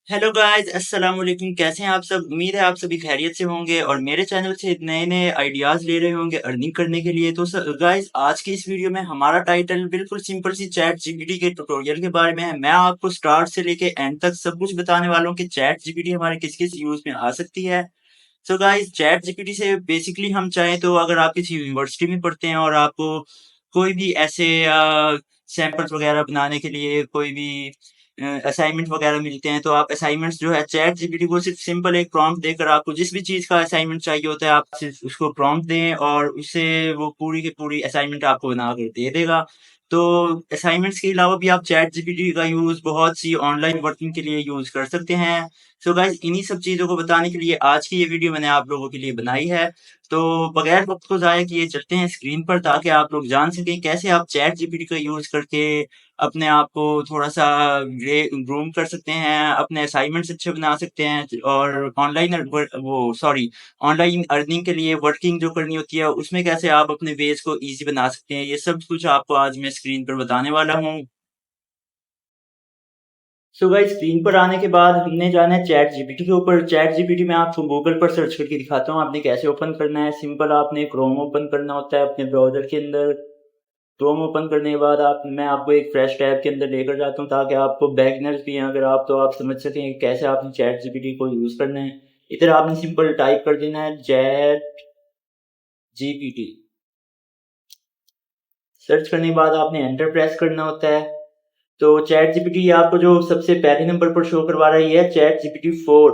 Hello guys, अस्सलाम वालेकुम। कैसे हैं आप सब? उम्मीद है आप सभी खैरियत से होंगे और मेरे चैनल से नए नए आइडियाज ले रहे होंगे अर्निंग करने के लिए। तो गाइस, आज की इस वीडियो में हमारा टाइटल बिल्कुल सिंपल सी चैट जीपीटी के ट्यूटोरियल के बारे में है। मैं आपको स्टार्ट से लेके एंड तक सब कुछ बताने वाला हूँ कि चैट जीपीटी हमारे किस किस यूज में आ सकती है। सो गाइस, चैट जीपीटी से बेसिकली हम चाहें तो अगर आप किसी यूनिवर्सिटी में पढ़ते हैं और आपको कोई भी ऐसे सैंपल्स वगैरह बनाने के लिए कोई भी असाइनमेंट वगैरह मिलते हैं, तो आप असाइनमेंट्स जो है चैट जीपीटी को सिर्फ सिंपल एक प्रॉम्प्ट देकर आपको जिस भी चीज़ का असाइनमेंट चाहिए होता है, आप सिर्फ उसको प्रॉम्प्ट दें और उससे वो पूरी की पूरी असाइनमेंट आपको बना कर दे देगा। तो असाइनमेंट्स के अलावा भी आप चैट जीपीटी का यूज़ बहुत सी ऑनलाइन वर्किंग के लिए यूज़ कर सकते हैं। सो गाइस, इन्हीं सब चीज़ों को बताने के लिए आज की ये वीडियो मैंने आप लोगों के लिए बनाई है। तो बगैर वक्त को ज़ाया किए चलते हैं स्क्रीन पर, ताकि आप लोग जान सकें कैसे आप चैट जीपीटी का यूज़ करके अपने आप को थोड़ा-सा ग्रूम कर सकते हैं, अपने असाइनमेंट्स अच्छे बना सकते हैं और ऑनलाइन अर्निंग के लिए वर्किंग जो करनी होती है, उसमें कैसे आप अपने बेस को ईज़ी बना सकते हैं। ये सब कुछ आपको आज मैं स्क्रीन पर बताने वाला हूँ। सो गाइस, स्क्रीन पर आने के बाद हमने जाना है चैट जीपीटी के ऊपर। चैट जीपीटी में आपको गूगल पर सर्च करके दिखाता हूँ आपने कैसे ओपन करना है। सिंपल आपने क्रोम ओपन करना होता है अपने ब्राउज़र के अंदर। क्रोम ओपन करने के बाद आप मैं आपको एक फ्रेश टैब के अंदर लेकर जाता हूँ, ताकि आपको बिगिनर्स भी हैं अगर आप, तो आप समझ सकें कि कैसे आपने चैट जीपीटी को यूज़ करना है। इधर आपने सिंपल टाइप कर देना है चैट जीपीटी। सर्च करने के बाद आपने एंटर प्रेस करना होता है। तो चैट जीपीटी आपको जो सबसे पहले नंबर पर शो करवा रहा है ये है चैट जीपीटी 4।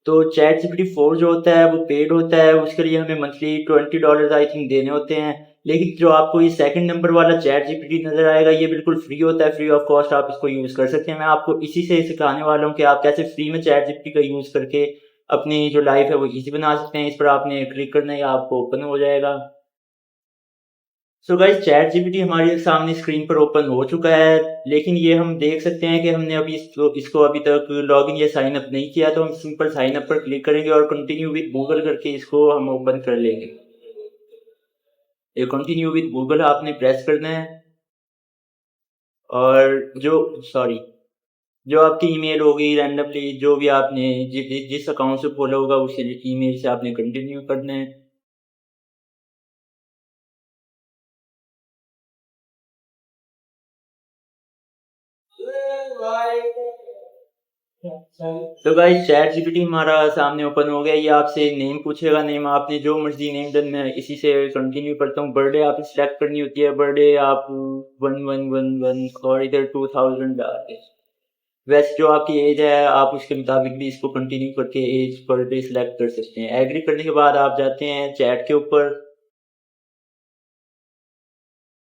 तो चैट जीपीटी 4 जो होता है वो पेड होता है, उसके लिए हमें मंथली $20 आई थिंक देने होते हैं। लेकिन जो आपको ये सेकंड नंबर वाला चैट जीपीटी नजर आएगा, ये बिल्कुल फ्री होता है, फ्री ऑफ कॉस्ट आप इसको यूज कर सकते हैं। मैं आपको इसी से सिखाने वाला हूँ कि आप कैसे फ्री में चैट जीपीटी का यूज करके अपनी जो लाइफ है वो इजी बना सकते हैं। इस पर आपने क्लिक करना है, आपको ओपन हो जाएगा। सो गाइस, चैट जीपीटी हमारे सामने स्क्रीन पर ओपन हो चुका है, लेकिन ये हम देख सकते हैं कि हमने अभी इसको अभी तक लॉगिन या साइन अप नहीं किया। तो हम सिंपल साइन अप पर क्लिक करेंगे और कंटिन्यू विद गूगल करके इसको हम ओपन कर लेंगे। ये कंटिन्यू विद गूगल आपने प्रेस करना है और जो आपकी ईमेल होगी रैंडमली, जो भी आपने जिस अकाउंट से खोला होगा उस ईमेल से आपने कंटिन्यू करना है। तो गाइस, चैट जीपीटी हमारा सामने ओपन हो गया। ये आपसे नेम पूछेगा, नेम आपने जो मर्जी नेम डन, मैं इसी से कंटिन्यू करता हूँ। बर्थडे आपने सिलेक्ट करनी होती है, बर्थडे आप 1111 और इधर 2000 डाल के। वैसे जो आपकी एज है आप उसके मुताबिक भी इसको कंटिन्यू करके एज बर्थडे सिलेक्ट कर सकते हैं। एग्री करने के बाद आप जाते हैं चैट के ऊपर।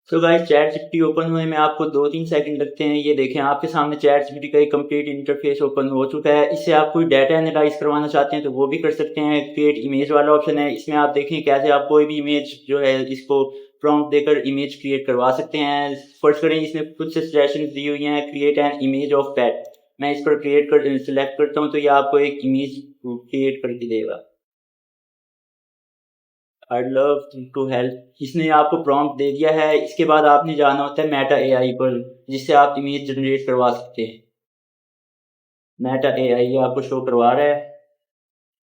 तो गाइस, चैट जीपीटी ओपन हुए में आपको 2-3 सेकंड लगते हैं। ये देखें आपके सामने चैट जीपीटी का एक कंप्लीट इंटरफेस ओपन हो चुका है। इससे आप कोई डाटा एनालाइज करवाना चाहते हैं तो वो भी कर सकते हैं। क्रिएट इमेज वाला ऑप्शन है, इसमें आप देखें कैसे आप कोई भी इमेज जो है इसको प्रॉम्प्ट देकर इमेज क्रिएट करवा सकते हैं। फर्स्ट करें, इसमें कुछ सजेशन दी हुई हैं। क्रिएट एन इमेज ऑफ पेट, मैं इस पर क्रिएट कर सिलेक्ट करता हूँ तो ये आपको एक इमेज क्रिएट करके देगा। आई लव टू हेल्प, इसने आपको प्रॉम्प्ट दे दिया है। इसके बाद आपने जाना होता है मेटा एआई पर, जिससे आप इमेज जनरेट करवा सकते हैं। मेटा एआई आपको शो करवा रहा है।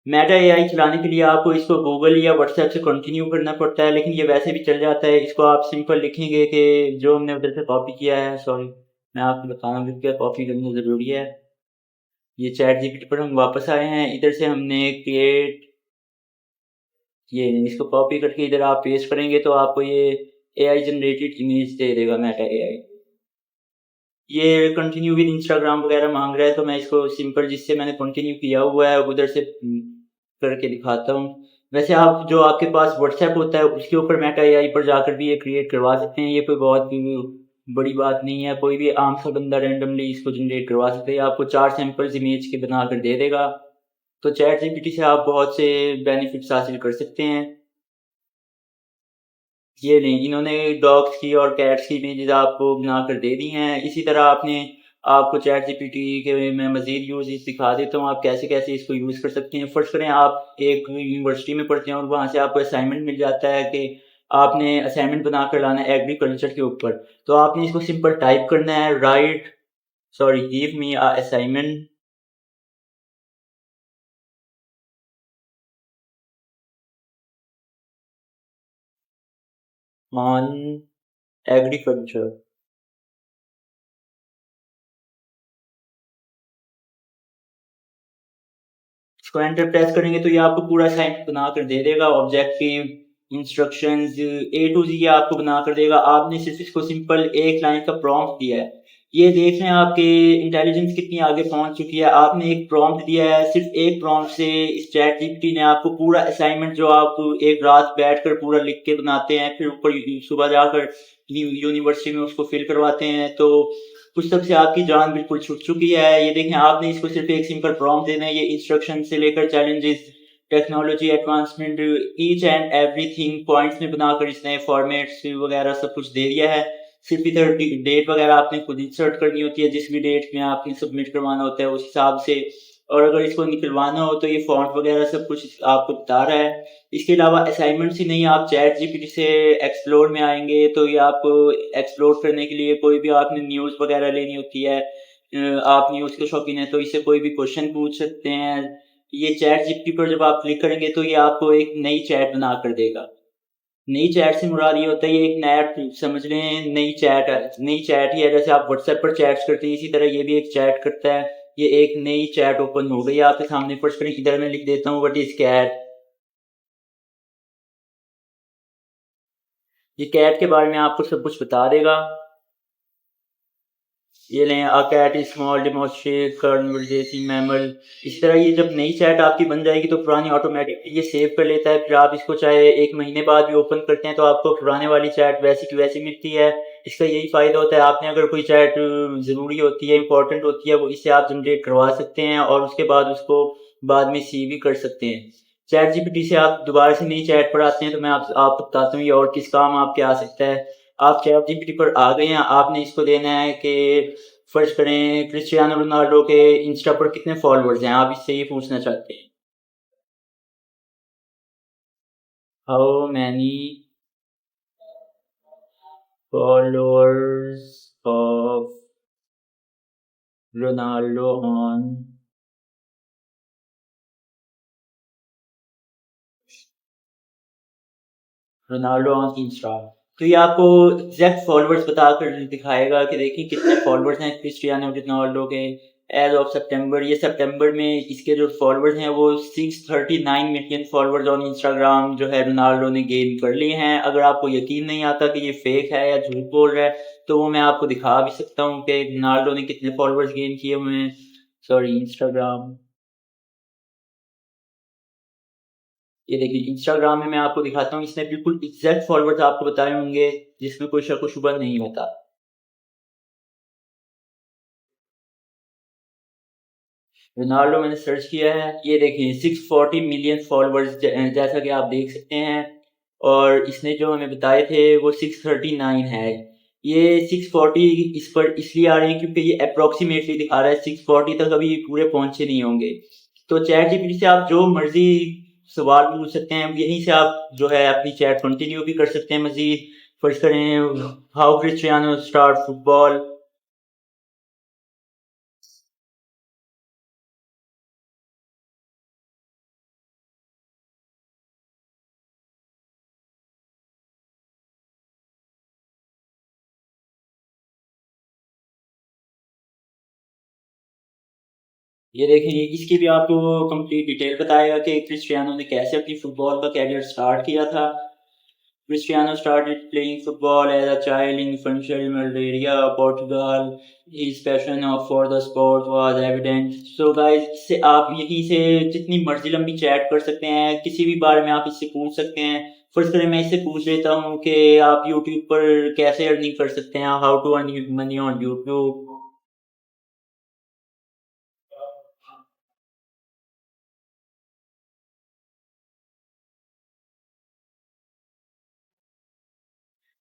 मेटा एआई चलाने के लिए आपको इसको गूगल या व्हाट्सएप से कंटिन्यू करना पड़ता है, लेकिन ये वैसे भी चल जाता है। इसको आप सिंपल लिखेंगे कि जो हमने उधर से कॉपी किया है, सॉरी मैं आपको बताना भी क्या कॉपी करना ज़रूरी है। ये चैट जीपीटी पर हम वापस आए हैं, इधर से हमने क्रिएट, ये इसको कॉपी करके इधर आप पेस्ट करेंगे तो आपको ये एआई जनरेटेड इमेज दे देगा मेटा एआई। ये कंटिन्यू विद इंस्टाग्राम वगैरह मांग रहा है, तो मैं इसको सिंपल जिससे मैंने कंटिन्यू किया हुआ है उधर से करके दिखाता हूँ। वैसे आप जो आपके पास व्हाट्सएप होता है उसके ऊपर मेटा एआई पर जाकर भी ये क्रिएट करवा सकते हैं। ये कोई बहुत भी बड़ी बात नहीं है, कोई भी आम सा बंदा रैंडमली इसको जनरेट करवा सकते हैं। आपको 4 सैंपल्स इमेज के बना कर दे देगा। तो चैट जीपीटी से आप बहुत से बेनिफिट्स हासिल कर सकते हैं। ये नहीं, इन्होंने डॉग्स की और कैट्स की इमेजेस आपको बनाकर दे दी हैं। इसी तरह आपको चैट जीपीटी के मैं मज़ीद यूज़ दिखा देता हूँ, आप कैसे-कैसे इसको यूज़ कर सकते हैं। फ़र्ज़ करें आप एक यूनिवर्सिटी में पढ़ते हैं और वहाँ से आपको असाइनमेंट मिल जाता है कि आपने असाइनमेंट बनाकर लाना है एग्रीकल्चर के ऊपर। तो आपने इसको सिंपल टाइप करना है, give me a assignment. on agriculture। इसको एंटर प्रेस करेंगे तो ये आपको पूरा असाइनमेंट बना कर दे देगा, ऑब्जेक्टिव इंस्ट्रक्शंस ए टू जी आपको बना कर देगा। आपने सिर्फ इसको सिंपल एक लाइन का प्रॉम्प्ट दिया है। ये देख रहे हैं आपके इंटेलिजेंस कितनी आगे पहुंच चुकी है। आपने एक प्रॉम्प्ट दिया है, सिर्फ एक प्रॉम्प्ट से इस चैट जीपीटी ने आपको पूरा असाइनमेंट जो आप एक रात बैठकर पूरा लिख के बनाते हैं, फिर ऊपर सुबह जाकर यूनिवर्सिटी में उसको फिल करवाते हैं, तो पुस्तक से आपकी जान बिल्कुल छूट चुकी है। ये देखें, आपने इसको सिर्फ एक सिंपल प्रॉम्प्ट देना है। ये इंस्ट्रक्शन से लेकर challenges, technology advancement, each and everything points में बनाकर इसने फॉर्मेट्स वगैरह सब कुछ दे दिया है। सिर्फ इधर डेट वगैरह आपने खुद इंसर्ट करनी होती है, जिस भी डेट में आपने सबमिट करवाना होता है उस हिसाब से। और अगर इसको निकलवाना हो तो ये फॉन्ट वगैरह सब कुछ आपको बता रहा है। इसके अलावा असाइनमेंट्स ही नहीं, आप चैट जीपीटी से एक्सप्लोर में आएंगे तो ये आपको एक्सप्लोर करने के लिए कोई भी आपने न्यूज़ वगैरह लेनी होती है, आप न्यूज़ के शौकीन हैं तो इससे कोई भी क्वेश्चन पूछ सकते हैं। ये चैट जीपीटी पर जब आप क्लिक करेंगे तो ये आपको एक नई चैट बना कर देगा। नई चैट से मुराद ये होता है, ये एक नया समझ लें, नई चैट है। नई चैट ही है, जैसे आप व्हाट्सएप पर चैट्स करते हैं इसी तरह ये भी एक चैट करता है। ये एक नई चैट ओपन हो गई आपके सामने। फर्स्ट करें, इधर मैं लिख देता हूँ व्हाट इज कैट। ये कैट के बारे में आपको सब कुछ बता देगा। ये लें, a cat is small domesticated carnivorous mammal. इस तरह ये जब नई चैट आपकी बन जाएगी तो पुरानी ऑटोमेटिकली ये सेव कर लेता है। फिर आप इसको चाहे एक महीने बाद भी ओपन करते हैं तो आपको पुराने वाली चैट वैसी की वैसी मिलती है। इसका यही फ़ायदा होता है, आपने अगर कोई चैट ज़रूरी होती है, इंपॉर्टेंट होती है, वो इससे आप जनरेट करवा सकते हैं और उसके बाद उसको बाद में सी भी कर सकते हैं। चैट जीपीटी से आप दोबारा से नई चैट पर आते हैं तो मैं आपको बताता हूँ ये और किस काम आपके आ सकता है। आप चैट जीपीटी पर आ गए हैं, आपने इसको देना है कि फर्ज करें क्रिस्टियानो रोनाल्डो के इंस्टा पर कितने फॉलोअर्स हैं, आप इससे ये पूछना चाहते हैं। How many followers of Ronaldo on Ronaldo on Insta. तो ये आपको एग्जैक्ट फॉलोअर्स बताकर दिखाएगा कि देखिए कितने फॉलोअर्स हैं क्रिस्टियानो रोनाल्डो के एज ऑफ सितंबर। ये सितंबर में इसके जो फॉलोअर्स हैं वो 639 मिलियन फॉलोअर्स ऑन इंस्टाग्राम जो है रोनाल्डो ने गेन कर लिए हैं। अगर आपको यकीन नहीं आता कि ये फेक है या झूठ बोल रहा है तो वो मैं आपको दिखा भी सकता हूँ कि रोनाल्डो ने कितने फॉलोअर्स गेन किए हुए हैं। Sorry, Instagram. ये देखिए इंस्टाग्राम में मैं आपको दिखाता हूँ, इसने बिल्कुल एग्जैक्ट फॉलोअर्स आपको बताए होंगे जिसमें कोई शक व शुबा नहीं होता। रोनाल्डो मैंने सर्च किया है, ये देखिए 640 मिलियन फॉलोअर्स जैसा कि आप देख सकते हैं। और इसने जो हमें बताए थे वो 639 है। ये 640 इस पर इसलिए आ रहे हैं क्योंकि ये अप्रोक्सीमेटली दिखा रहा है, 640 तक अभी पूरे पहुंचे नहीं होंगे। तो चैट जीपीटी से आप जो मर्जी सवाल पूछ सकते हैं, यहीं से आप जो है अपनी चैट कंटिन्यू भी कर सकते हैं मजीद। फर्ज करें हाउ क्रिस्टियानो स्टार्ट फुटबॉल। ये देखिए इसकी भी आपको कंप्लीट डिटेल बताएगा कि क्रिस्टियानो ने कैसे अपनी फुटबॉल का कैरियर स्टार्ट किया था। Cristiano started playing football as a child in Funchal, Madeira, Portugal. His passion for the sport was evident. So guys, इससे आप यहीं से जितनी मर्जी लंबी चैट कर सकते हैं, किसी भी बारे में आप इससे पूछ सकते हैं। फर्स्ट करें मैं इससे पूछ लेता हूँ कि आप YouTube पर कैसे अर्निंग कर सकते हैं, how to earn money on YouTube।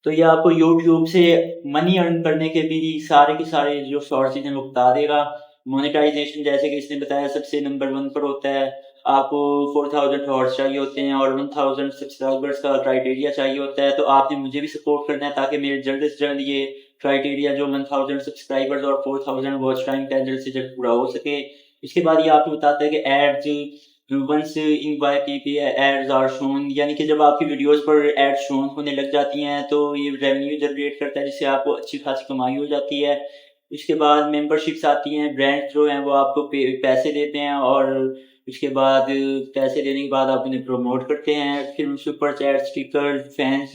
तो ये आपको यूट्यूब से मनी अर्न करने के भी सारे के सारे जो सोर्सेज हैं वो बता देगा। मोनेटाइजेशन जैसे कि इसने बताया सबसे नंबर 1 पर होता है। आपको 4000 हॉर्स चाहिए होते हैं और 1000 सब्सक्राइबर्स का क्राइटेरिया चाहिए होता है। तो आपने मुझे भी सपोर्ट करना है ताकि मेरे जल्द से जल्द ये क्राइटेरिया जो 1000 सब्सक्राइबर्स और 4000 वॉच टाइम का जल्द से जल्द पूरा हो सके। इसके बाद ये आपको बताता है कि ads once in Y P P ads are shown, यानी कि जब आपकी वीडियोस पर एड शोन होने लग जाती हैं तो ये रेवेन्यू जनरेट करता है, जिससे आपको अच्छी खासी कमाई हो जाती है। उसके बाद मेंबरशिप्स आती हैं, ब्रांड्स जो हैं वो आपको पैसे देते हैं, और उसके बाद पैसे देने के बाद आप उन्हें प्रमोट करते हैं। फिर सुपर चैट, स्टिकर, फैंस,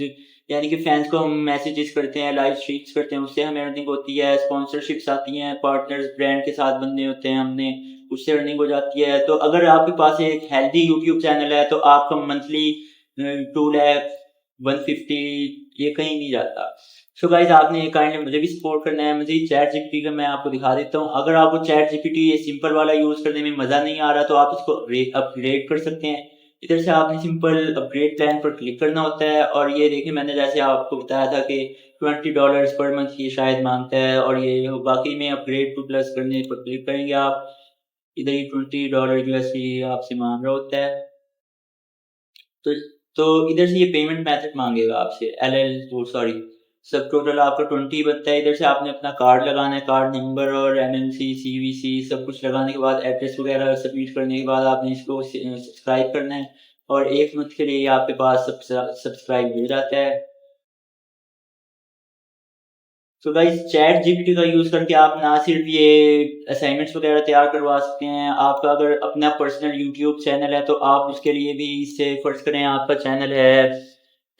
यानी कि फैंस को हम मैसेजेस करते हैं, लाइव स्ट्रीम्स करते हैं, उससे हमें अर्निंग होती है। स्पॉन्सरशिप्स आती हैं, पार्टनर्स ब्रांड के साथ बनने होते हैं हमने, उससे अर्निंग हो जाती है। तो अगर आपके पास एक हेल्दी यूट्यूब चैनल है तो आपका मंथली 2 लाख 150 ये कहीं नहीं जाता। सो गाइस, आपने काइंडली मुझे भी सपोर्ट करना है। मुझे चैट जीपीटी का मैं आपको दिखा देता हूँ। अगर आपको चैट जीपीटी ये सिंपल वाला यूज़ करने में मज़ा नहीं आ रहा तो आप इसको अपग्रेड कर सकते हैं। इधर से आपने सिंपल अपग्रेड प्लान पर क्लिक करना होता है, और ये देखिए मैंने जैसे आपको बताया था कि $20 पर मंथ ये शायद मांगता है, और ये बाकी में अपग्रेड टू प्लस करने पर क्लिक करेंगे आप, इधर ही $20 यूएसडी आपसे मांग रहा होता है। तो तो इधर से ये पेमेंट मेथड मांगेगा आपसे, एल एल वो सॉरी, सब टोटल आपका 20 बनता है। इधर से आपने अपना कार्ड लगाना है, कार्ड नंबर और एमएमसी, सीवीसी सब कुछ लगाने के बाद, एड्रेस वगैरह सबमिट करने के बाद आपने इसको सब्सक्राइब करना है, और 1 मंथ के लिए आपके पास सब्सक्राइब मिल जाता है। तो गाइस, चैट जीपीटी का यूज़ करके आप ना सिर्फ ये असाइनमेंट्स वगैरह तैयार करवा सकते हैं, आपका अगर अपना पर्सनल यूट्यूब चैनल है तो आप उसके लिए भी इससे, फ़र्ज़ करें आपका चैनल है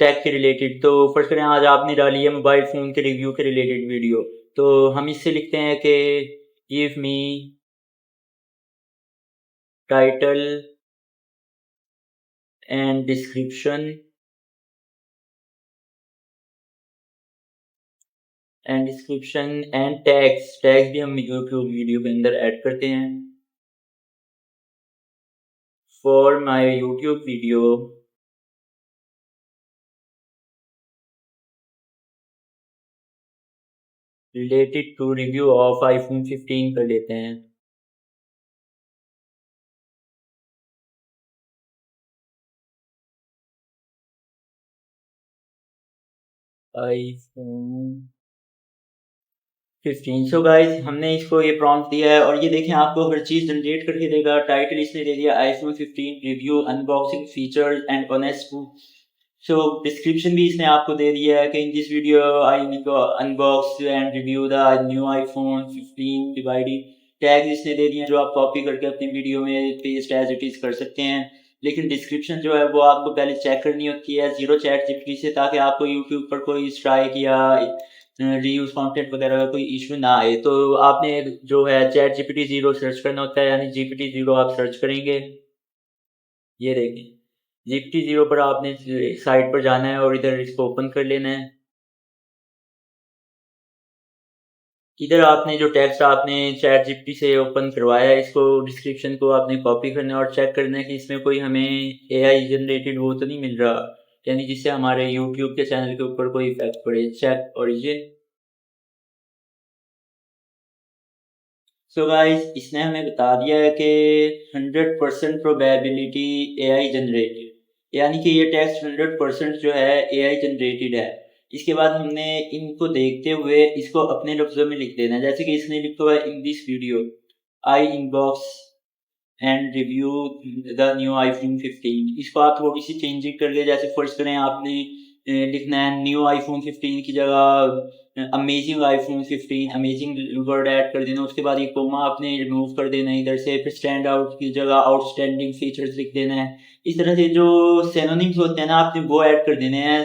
टेक के रिलेटेड, तो फ़र्ज़ करें आज आपने डाली है मोबाइल फ़ोन के रिव्यू के रिलेटेड वीडियो, तो हम इससे लिखते हैं कि give me title and description and tags, tags भी हम यूट्यूब वीडियो के अंदर ऐड करते हैं। For my YouTube video related to review of iPhone 15 कर लेते हैं। आईफोन 15। सो गाइस, हमने इसको ये प्रॉम्प्ट दिया है, और ये देखें आपको हर चीज़ जनरेट करके देगा। टाइटल इसने दे दिया iPhone 15 review unboxing features and honest. So description भी इसने आपको दे दिया है कि in this video I unbox and review the new iPhone 15 divided. Tag इसने दे दिए हैं जो आप कॉपी करके अपनी वीडियो में पेस्ट एज इट इज़ कर सकते हैं, लेकिन डिस्क्रिप्शन जो है वो आपको पहले चेक करनी होती है ज़ीरो चैट जीपीटी से, ताकि आपको यूट्यूब पर कोई स्ट्राइक या रीयूज कंटेंट वगैरह का कोई इशू ना आए। तो आपने जो है चैट जीपीटी ज़ीरो सर्च करना होता है, यानी जीपीटी ज़ीरो आप सर्च करेंगे, ये देखिए जीपीटी ज़ीरो पर आपने साइट पर जाना है और इधर इसको ओपन कर लेना है। इधर आपने जो टेक्स्ट आपने चैट जीपीटी से ओपन करवाया है, इसको डिस्क्रिप्शन को आपने कॉपी करना है और चेक करना है कि इसमें कोई हमें एआई जनरेटेड वो तो नहीं मिल रहा, यानी जिससे हमारे यूट्यूब के चैनल के ऊपर कोई इफेक्ट पड़े। Check origin. सो गाइस, इसने हमें बता दिया है कि 100% प्रोबेबिलिटी एआई जनरेटेड, यानी कि ये टेक्स्ट 100% जो है एआई जनरेटेड है। इसके बाद हमने इनको देखते हुए इसको अपने लफ्ज़ों में लिख देना है, जैसे कि इसने लिखा हुआ है in this video I inbox and review the new iPhone 15। इसको आप थोड़ी सी चेंजिंग कर ले, जैसे फर्स्ट करें आपने लिखना है न्यू आईफोन 15 की जगह amazing iPhone 15, amazing word add कर देना। उसके बाद ये कोमा आपने रिमूव कर देना है इधर से, फिर स्टैंड आउट की जगह आउटस्टैंडिंग फीचर्स लिख देना है। इस तरह से जो सिनोनिम्स होते हैं ना, आपने वो ऐड कर देने हैं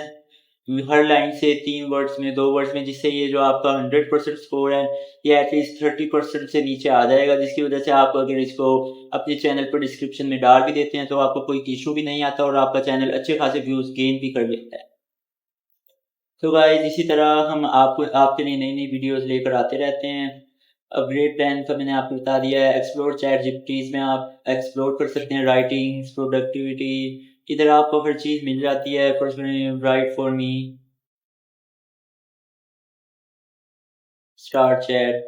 हर लाइन से 3 वर्ड्स में, 2 वर्ड्स में, जिससे ये जो आपका 100% स्कोर है ये एटलीस्ट 30% से नीचे आ जाएगा, जिसकी वजह से आप अगर इसको अपने चैनल पर डिस्क्रिप्शन में डाल भी देते हैं तो आपको कोई इशू भी नहीं आता, और आपका चैनल अच्छे खासे व्यूज़ गेन भी कर लेता है। तो गाइस, इसी तरह हम आपको आपके लिए नई नई वीडियोस लेकर आते रहते हैं। अपग्रेड प्लान का मैंने आपको बता दिया है। एक्सप्लोर चैट जीपीटीज में आप एक्सप्लोर कर सकते हैं राइटिंग, प्रोडक्टिविटी, इधर आपको हर चीज़ मिल जाती है। First right for me, star chat,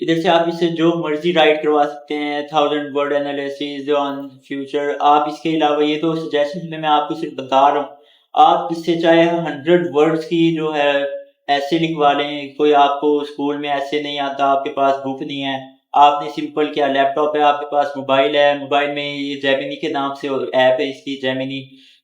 इधर से आप इससे जो मर्जी राइट करवा सकते हैं। 1000 वर्ड एनालिसिस ऑन फ्यूचर। आप इसके अलावा, ये तो सजेशन में मैं आपको सिर्फ बता रहा हूँ, आप इससे चाहे 100 वर्ड्स की जो है ऐसे लिखवा लें। कोई आपको स्कूल में ऐसे नहीं आता, आपके पास बुक नहीं है, आपने सिंपल क्या लैपटॉप है आपके पास, मोबाइल है, मोबाइल में ये जेमिनी के नाम से ऐप है इसकी जेमिनी,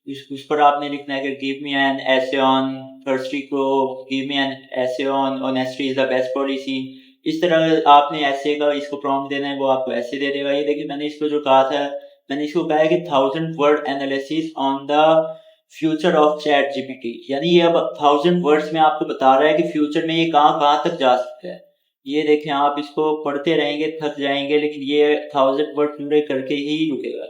उस पर आपने लिखना है कि give me an essay on thirsty pro, give me an essay on honesty is the best policy. इस तरह आपने ऐसे का इसको प्रॉम्प्ट देना है, वो आपको ऐसे दे देगा। ये देखिए मैंने इसको जो कहा था, मैंने इसको कहा है कि 1000 word analysis on the future of chat GPT, यानी ये अब 1000 वर्ड्स में आपको बता रहा है कि फ्यूचर में ये कहाँ कहाँ तक जा सकता है। ये देखें, आप इसको पढ़ते रहेंगे थक जाएंगे, लेकिन ये 1000 वर्ड पूरे करके ही रुकेगा।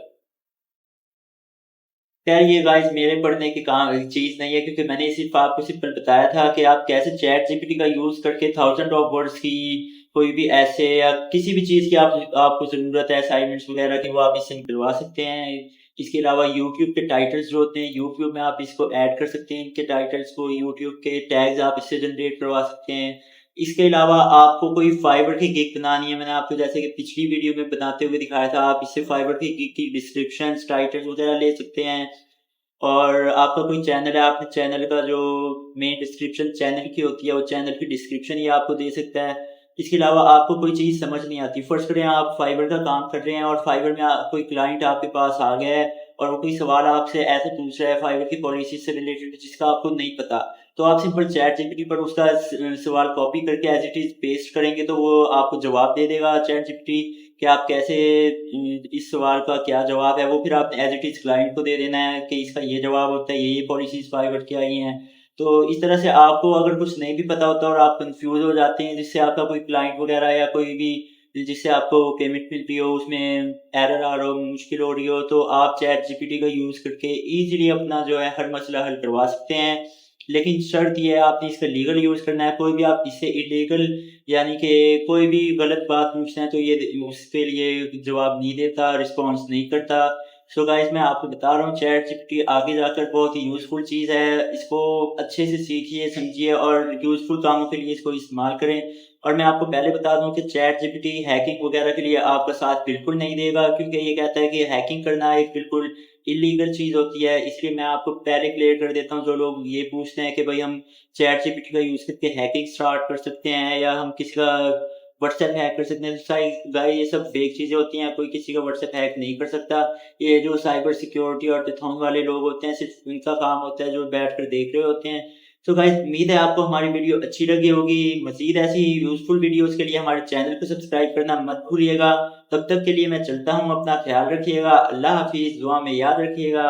खैर ये गाइस मेरे पढ़ने की काम चीज़ नहीं है, क्योंकि मैंने सिर्फ आपको सिंपल बताया था कि आप कैसे चैट जीपीटी का यूज़ करके 1000 ऑफ वर्ड्स की कोई भी ऐसे या किसी भी चीज़ की आपको ज़रूरत है असाइनमेंट्स वगैरह की, वो आप इससे निकलवा सकते हैं। इसके अलावा यूट्यूब के टाइटल्स जो होते हैं, यूट्यूब में आप इसको ऐड कर सकते हैं, इनके टाइटल्स को, यूट्यूब के टैग्स आप इससे जनरेट करवा सकते हैं। इसके अलावा आपको कोई फाइबर की गिग बनानी है, मैंने आपको जैसे कि पिछली वीडियो में बनाते हुए दिखाया था, आप इससे फाइबर की गिग की डिस्क्रिप्शंस टाइटल्स वगैरह ले सकते हैं। और आपका कोई चैनल है, आपके चैनल का जो मेन डिस्क्रिप्शन चैनल की होती है, वो चैनल की डिस्क्रिप्शन ही आपको दे सकता है। इसके अलावा आपको कोई चीज़ समझ नहीं आती, फर्स्ट करें आप फाइवर का काम कर रहे हैं और फाइवर में कोई क्लाइंट आपके पास आ गया है और वो कोई सवाल आपसे ऐसे पूछ रहा है फाइवर की पॉलिसी से रिलेटेड जिसका आपको नहीं पता, तो आप सिंपल चैट जीपीटी पर उसका सवाल कॉपी करके एज इट इज़ पेस्ट करेंगे तो वो आपको जवाब दे देगा चैट जीपीटी कि आप कैसे इस सवाल का क्या जवाब है, वो फिर आपने एज इट इज़ क्लाइंट को दे देना है कि इसका ये जवाब होता है, ये पॉलिसीज़ फाइवर की आई हैं। तो इस तरह से आपको अगर कुछ नहीं भी पता होता और आप कन्फ्यूज़ हो जाते हैं, जिससे आपका कोई क्लाइंट वगैरह या कोई भी जिससे आपको पेमेंट मिल रही हो, उसमें एरर आ रहा हो, मुश्किल हो रही हो, तो आप चैट जीपीटी का यूज़ करके ईज़िली अपना जो है हर मसला हल करवा सकते हैं। लेकिन शर्त ये है आपने इसका लीगल यूज़ करना है, कोई भी आप इससे इल्लीगल यानी कि कोई भी गलत बात पूछते हैं तो ये उसके लिए जवाब नहीं देता, रिस्पॉन्स नहीं करता। सो गाइस मैं आपको बता रहा हूँ चैट जीपीटी आगे जाकर बहुत ही यूज़फुल चीज़ है। इसको अच्छे से सीखिए, समझिए और यूज़फुल कामों के लिए इसको इस्तेमाल करें। और मैं आपको पहले बता दूँ कि चैट जीपीटी हैकिंग वगैरह के लिए आपका साथ बिल्कुल नहीं देगा, क्योंकि ये कहता है कि हैकिंग करना एक बिल्कुल इल्लीगल चीज़ होती है। इसलिए मैं आपको पहले क्लियर कर देता हूँ, जो लोग ये पूछते हैं कि भाई हम चैट जीपीटी का यूज़ करके हैकिंग स्टार्ट कर सकते हैं या हम किसी का व्हाट्सएप हैक कर सकते हैं, तो गाइस ये सब फेक चीज़ें होती हैं, कोई किसी का व्हाट्सएप हैक नहीं कर सकता। ये जो साइबर सिक्योरिटी और टेथोन वाले लोग होते हैं, सिर्फ इनका काम होता है जो बैठ कर देख रहे होते हैं। तो गाइस उम्मीद है आपको हमारी वीडियो अच्छी लगी होगी। मज़ीद ऐसी यूज़फुल वीडियोज़ के लिए हमारे चैनल को सब्सक्राइब करना मत भूलिएगा। तब तक के लिए मैं चलता हूँ, अपना ख्याल रखिएगा। अल्लाह हाफ़िज़, दुआ में याद रखिएगा।